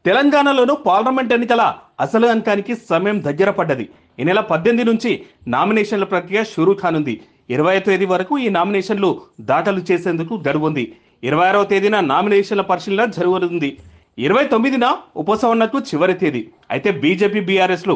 తెలంగాణలోనూ పార్లమెంట్ ఎన్నికల అసలు అంకానికి సమయం దగ్గర పడ్డది. ఈ నెల 18 నుంచి నామినేషన్ల ప్రక్రియ షురూ కానుంది. 20వ తేదీ వరకు ఈ నామినేషన్లు దాఖలు చేసేందుకు గడువు ఉంది. 26వ తేదీన నామినేషన్ల పరిశీలన జరగనుంది. 29న ఉపసంహరణకు చివరి తేదీ. అయితే బీజేపీ బీఆర్ఎస్లు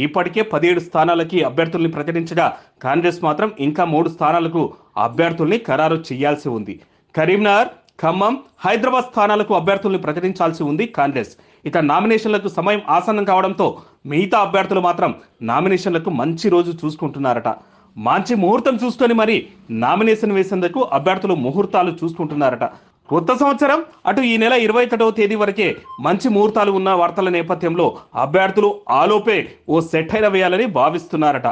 ఇప్పటికే 17 స్థానాలకి అభ్యర్థుల్ని ప్రకటించగా కాంగ్రెస్ మాత్రం ఇంకా 3 స్థానాలకు అభ్యర్థుల్ని ఖరారు చేయాల్సి ఉంది. కరీంనగర్, ఖమ్మం, హైదరాబాద్ స్థానాలకు అభ్యర్థుల్ని ప్రకటించాల్సి ఉంది కాంగ్రెస్. ఇక నామినేషన్లకు సమయం ఆసన్నం కావడంతో మిగతా అభ్యర్థులు మాత్రం నామినేషన్లకు మంచి రోజు చూసుకుంటున్నారట. మంచి ముహూర్తం చూసుకొని మరి నామినేషన్ వేసేందుకు అభ్యర్థులు ముహూర్తాలు చూసుకుంటున్నారట. కొత్త సంవత్సరం అటు ఈ నెల 21వ తేదీ వరకే మంచి ముహూర్తాలు ఉన్న వార్తల నేపథ్యంలో అభ్యర్థులు ఆలోపే ఓ సెటైర్ వేయాలని భావిస్తున్నారట.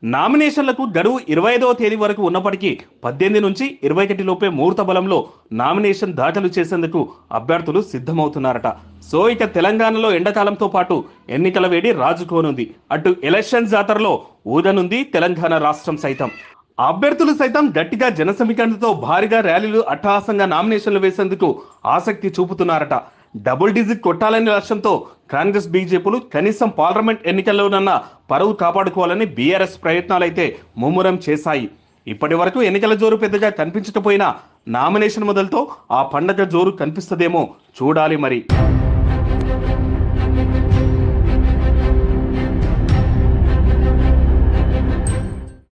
నామినేషన్లకు గడువు 25వ తేదీ వరకు ఉన్నప్పటికీ 18 నుంచి 21 లోపే ముహూర్త బలంలో నామినేషన్ దాఖలు చేసేందుకు అభ్యర్థులు సిద్ధమవుతున్నారట. సో ఇక తెలంగాణలో ఎండాకాలంతో పాటు ఎన్నికల వేడి రాజుకోనుంది. అటు ఎలక్షన్ జాతరలో ఊగనుంది తెలంగాణ రాష్ట్రం సైతం. అభ్యర్థులు సైతం గట్టిగా జన సమీకరణతో భారీగా ర్యాలీలు అట్టహాసంగా నామినేషన్లు వేసేందుకు ఆసక్తి చూపుతున్నారట. డబుల్ డిజిట్ కొట్టాలనే లక్ష్యంతో కాంగ్రెస్ బీజేపీలు కనీసం పార్లమెంట్ ఎన్నికల్లోనన్న పరువు కాపాడుకోవాలని బీఆర్ఎస్ ప్రయత్నాలైతే ముమ్మరం చేశాయి. ఇప్పటి వరకు ఎన్నికల జోరు పెద్దగా కనిపించకపోయినా నామినేషన్ మొదలుతో ఆ పండగ జోరు కనిపిస్తుందేమో చూడాలి మరి.